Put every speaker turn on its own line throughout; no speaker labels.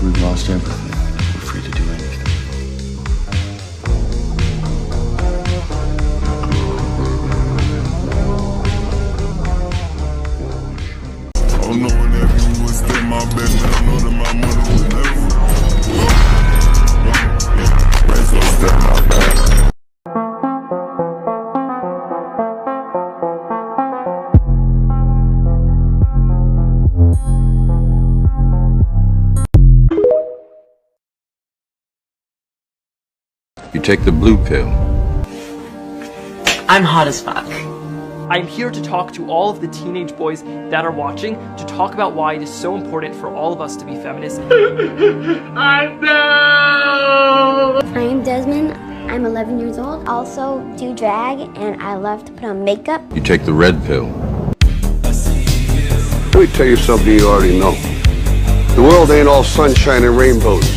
after we've lost everything, we're free to do anything.
Oh, knowing that you would stay my baby, I know that my mother would never. Raise up, step my back.
You take the blue pill.
I'm hot as fuck.
I'm here to talk to all of the teenage boys that are watching to talk about why it is so important for all of us to be feminists.
I am Desmond. I'm 11 years old. Also do drag, and I love to put on makeup.
You take the red pill.
Let me tell you something you already know. The world ain't all sunshine and rainbows.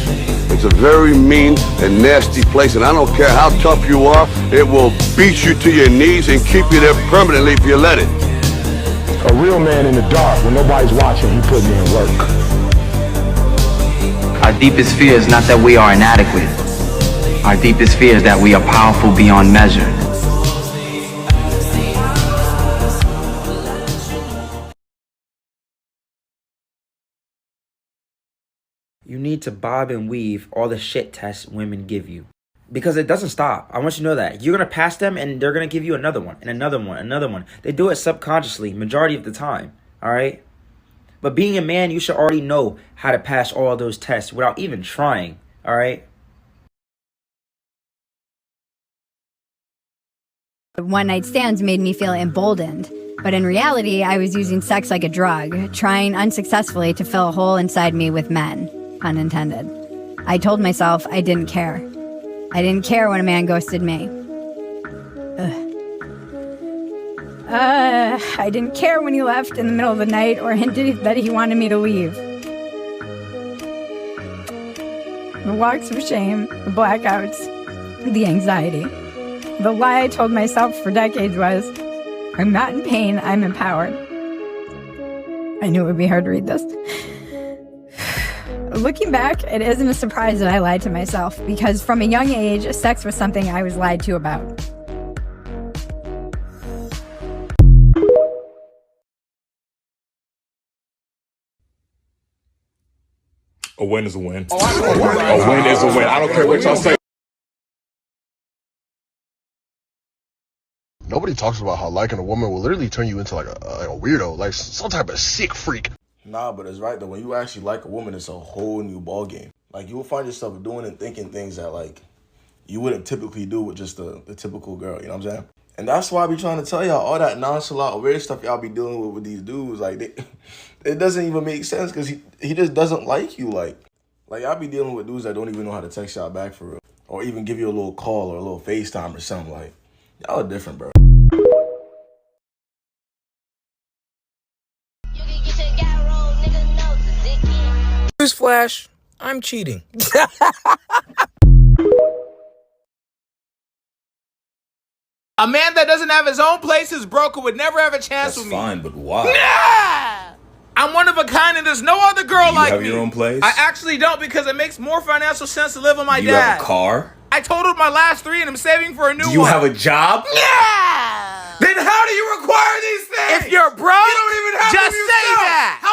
It's a very mean and nasty place, and I don't care how tough you are, it will beat you to your knees and keep you there permanently if you let it.
A real man in the dark, when nobody's watching, he putting in work.
Our deepest fear is not that we are inadequate. Our deepest fear is that we are powerful beyond measure.
You need to bob and weave all the shit tests women give you. Because it doesn't stop. I want you to know that. You're going to pass them and they're going to give you another one and another one, another one. They do it subconsciously, majority of the time. Alright? But being a man, you should already know how to pass all those tests without even trying. Alright?
One-night stands made me feel emboldened. But in reality, I was using sex like a drug, trying unsuccessfully to fill a hole inside me with men. Pun intended. I told myself I didn't care. I didn't care when a man ghosted me. I didn't care when he left in the middle of the night or hinted that he wanted me to leave. The walks of shame, the blackouts, the anxiety. The lie I told myself for decades was, I'm not in pain, I'm empowered. I knew it would be hard to read this. Looking back, it isn't a surprise that I lied to myself, because from a young age, sex was something I was lied to about.
A win is a win. A win is a win. I don't care what y'all say.
Nobody talks about how liking a woman will literally turn you into like a weirdo, like some type of sick freak.
Nah, but it's right though. When you actually like a woman, it's a whole new ball game. Like you will find yourself doing and thinking things that like you wouldn't typically do with just the typical girl. You know what I'm saying? And that's why I be trying to tell y'all all that nonchalant, weird stuff y'all be dealing with these dudes. Like it doesn't even make sense because he just doesn't like you. Like y'all be dealing with dudes that don't even know how to text y'all back for real, or even give you a little call or a little FaceTime or something. Like y'all are different, bro.
Newsflash, I'm cheating.
A man that doesn't have his own place is broke and would never have a chance with me.
That's fine, but why?
Yeah! I'm one of a kind and there's no other girl like me.
You have your own place?
I actually don't because it makes more financial sense to live with my dad.
You have a car?
I totaled my last 3 and I'm saving for a new one.
Do you have a job?
Yeah!
Then how do you require these things?
If you're broke,
you don't even have
just
them
say
yourself.
that.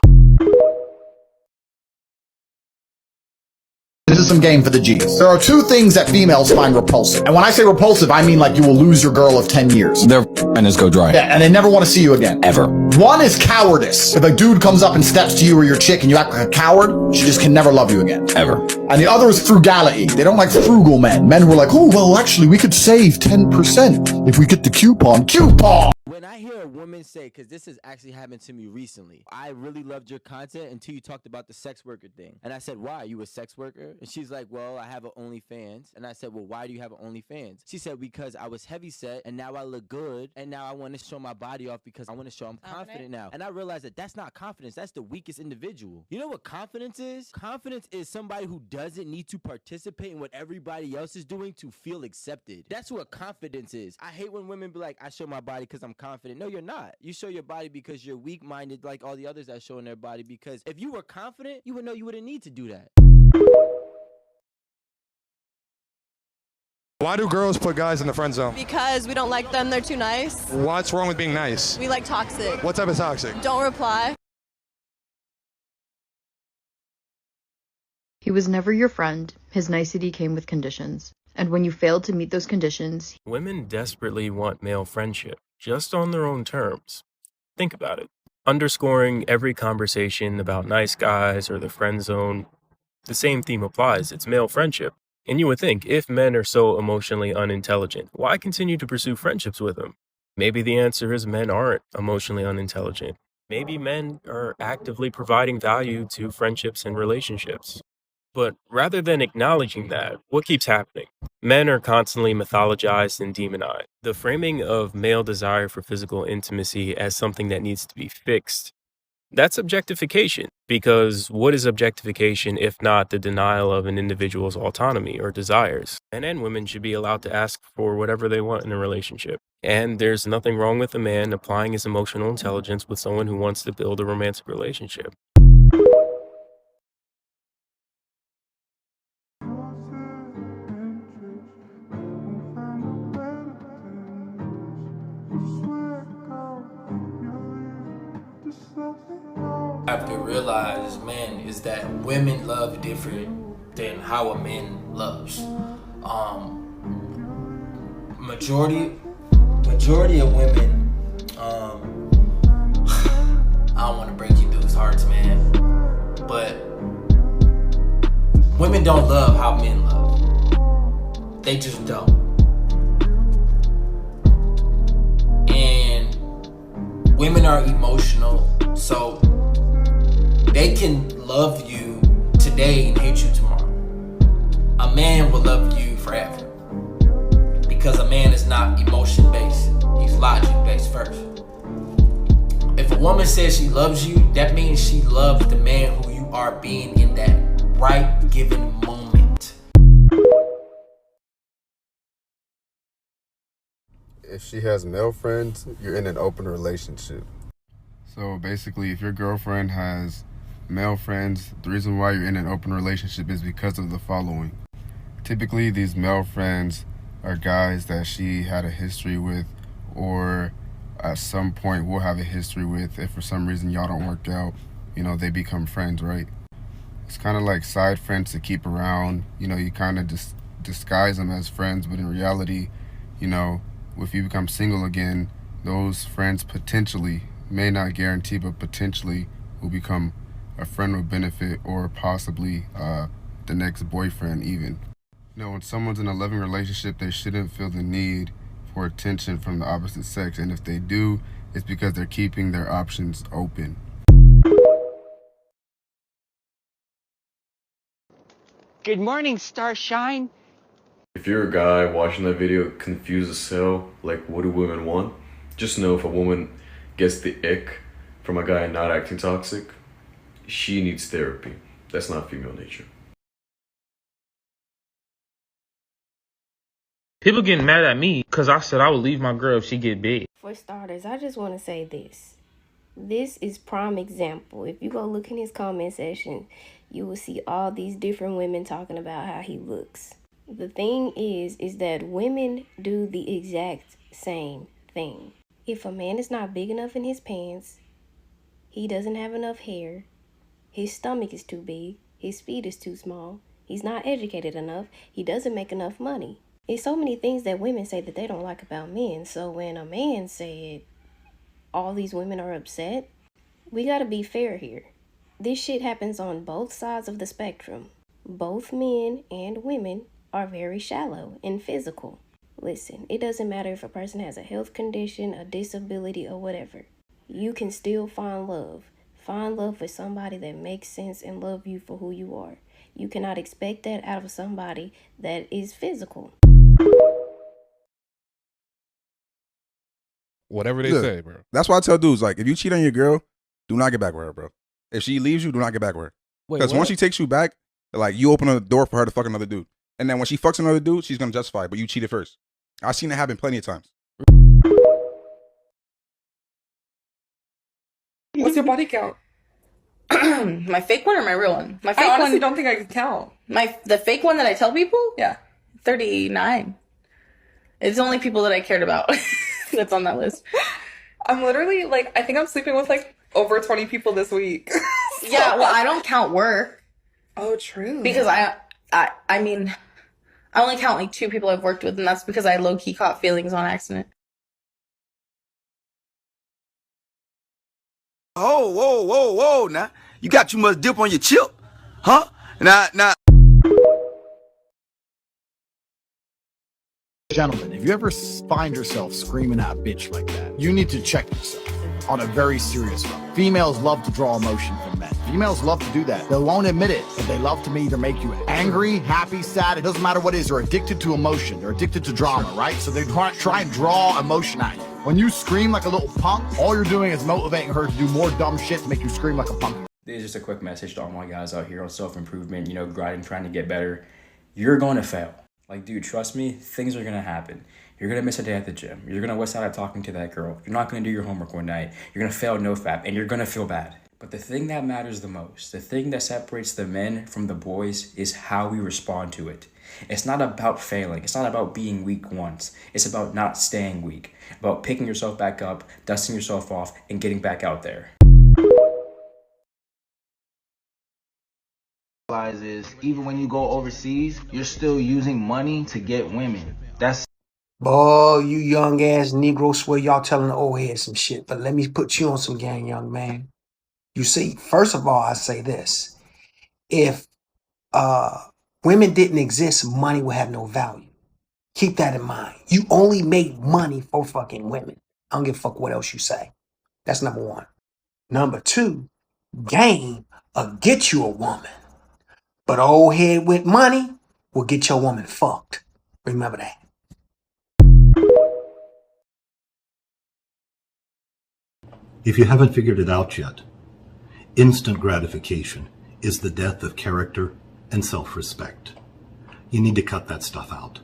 This is some game for the G's. There are 2 things that females find repulsive. And when I say repulsive, I mean like you will lose your girl of 10 years.
Their antennas go dry.
Yeah, and they never want to see you again.
Ever.
One is cowardice. If a dude comes up and steps to you or your chick and you act like a coward, she just can never love you again.
Ever.
And the other is frugality. They don't like frugal men. Men who are like, oh, well, actually, we could save 10% if we get the coupon. Coupon!
When I hear a woman say, because this has actually happened to me recently, I really loved your content until you talked about the sex worker thing. And I said, why? Are you a sex worker? And she's like, well, I have an OnlyFans. And I said, well, why do you have an OnlyFans? She said, because I was heavy set and now I look good and now I want to show my body off because I want to show I'm confident now. And I realized that that's not confidence. That's the weakest individual. You know what confidence is? Confidence is somebody who doesn't need to participate in what everybody else is doing to feel accepted. That's what confidence is. I hate when women be like, I show my body because I'm confident. No, you're not. You show your body because you're weak-minded like all the others that show in their body, because if you were confident, you would know you wouldn't need to do that.
Why do girls put guys in the friend zone?
Because we don't like them, they're too nice.
What's wrong with being nice?
We like toxic.
What type of toxic?
Don't reply.
He was never your friend. His nicety came with conditions. And when you failed to meet those conditions,
women desperately want male friendship, just on their own terms. Think about it. Underscoring every conversation about nice guys or the friend zone, the same theme applies. It's male friendship. And you would think, if men are so emotionally unintelligent, why continue to pursue friendships with them? Maybe the answer is men aren't emotionally unintelligent. Maybe men are actively providing value to friendships and relationships. But rather than acknowledging that, what keeps happening? Men are constantly mythologized and demonized. The framing of male desire for physical intimacy as something that needs to be fixed, that's objectification. Because what is objectification if not the denial of an individual's autonomy or desires? Men and women should be allowed to ask for whatever they want in a relationship. And there's nothing wrong with a man applying his emotional intelligence with someone who wants to build a romantic relationship.
Have to realize, man, is that women love different than how a man loves. Majority of women, I don't want to break you dudes' hearts, man, but women don't love how men love. They just don't. And women are emotional, so they can love you today and hate you tomorrow. A man will love you forever. Because a man is not emotion-based. He's logic-based first. If a woman says she loves you, that means she loves the man who you are being in that right given moment.
If she has male friends, you're in an open relationship. So basically, if your girlfriend has male friends, the reason why you're in an open relationship is because of the following. Typically, these male friends are guys that she had a history with, or at some point will have a history with. If for some reason y'all don't work out, they become friends, right? It's kind of like side friends to keep around. You kind of disguise them as friends, but in reality, if you become single again, those friends potentially, may not guarantee, but potentially will become a friend with benefit, or possibly the next boyfriend even. When someone's in a loving relationship, they shouldn't feel the need for attention from the opposite sex. And if they do, it's because they're keeping their options open.
Good morning, Starshine.
If you're a guy watching that video confused as hell, like what do women want? Just know if a woman gets the ick from a guy not acting toxic, she needs therapy. That's not female nature.
People getting mad at me because I said I would leave my girl if she get big.
For starters, I just want to say this. This is prime example. If you go look in his comment section, you will see all these different women talking about how he looks. The thing is that women do the exact same thing. If a man is not big enough in his pants, he doesn't have enough hair, his stomach is too big, his feet is too small, he's not educated enough, he doesn't make enough money. It's so many things that women say that they don't like about men. So when a man said all these women are upset, we gotta be fair here. This shit happens on both sides of the spectrum. Both men and women are very shallow and physical. Listen, it doesn't matter if a person has a health condition, a disability, or whatever. You can still find love. Find love with somebody that makes sense and love you for who you are. You cannot expect that out of somebody that is physical.
Whatever they say, bro. That's why I tell dudes, like, if you cheat on your girl, do not get back with her, bro. If she leaves you, do not get back with her. Because once she takes you back, like, you open a door for her to fuck another dude. And then when she fucks another dude, she's going to justify it, but you cheated first. I've seen it happen plenty of times.
What's your body count?
My fake one or my real one? My fake
I honestly
one.
don't think I could count.
The fake one that I tell people?
Yeah.
39. It's the only people that I cared about that's on that list.
I'm literally like, I think I'm sleeping with like over 20 people this week.
Yeah, well, I don't count work.
Oh, true.
Because I mean, I only count like 2 people I've worked with, and that's because I low-key caught feelings on accident.
Oh, whoa, whoa, whoa, now. You got too much dip on your chip, huh? Now.
Gentlemen, if you ever find yourself screaming at a bitch like that, you need to check yourself on a very serious level. Females love to draw emotion from men. Females love to do that. They won't admit it, but they love to either make you angry, happy, sad. It doesn't matter what it is. They're addicted to emotion. They're addicted to drama, right? So they try and draw emotion at you. When you scream like a little punk, all you're doing is motivating her to do more dumb shit to make you scream like a punk.
This is just a quick message to all my guys out here on self-improvement, grinding, trying to get better. You're going to fail. Like, dude, trust me, things are going to happen. You're going to miss a day at the gym. You're going to miss out on talking to that girl. You're not going to do your homework one night. You're going to fail NoFap, and you're going to feel bad. But the thing that matters the most, the thing that separates the men from the boys, is how we respond to it. It's not about failing. It's not about being weak once. It's about not staying weak. About picking yourself back up, dusting yourself off, and getting back out there.
Is even when you go overseas, you're still using money to get women. That's
Boy, you young ass Negro, swear y'all telling the old head some shit, but let me put you on some game, young man. You see, first of all, I say this. If women didn't exist, money would have no value. Keep that in mind. You only make money for fucking women. I don't give a fuck what else you say. That's number one. Number two, game will get you a woman. But an old head with money will get your woman fucked. Remember that.
If you haven't figured it out yet, instant gratification is the death of character and self-respect. You need to cut that stuff out.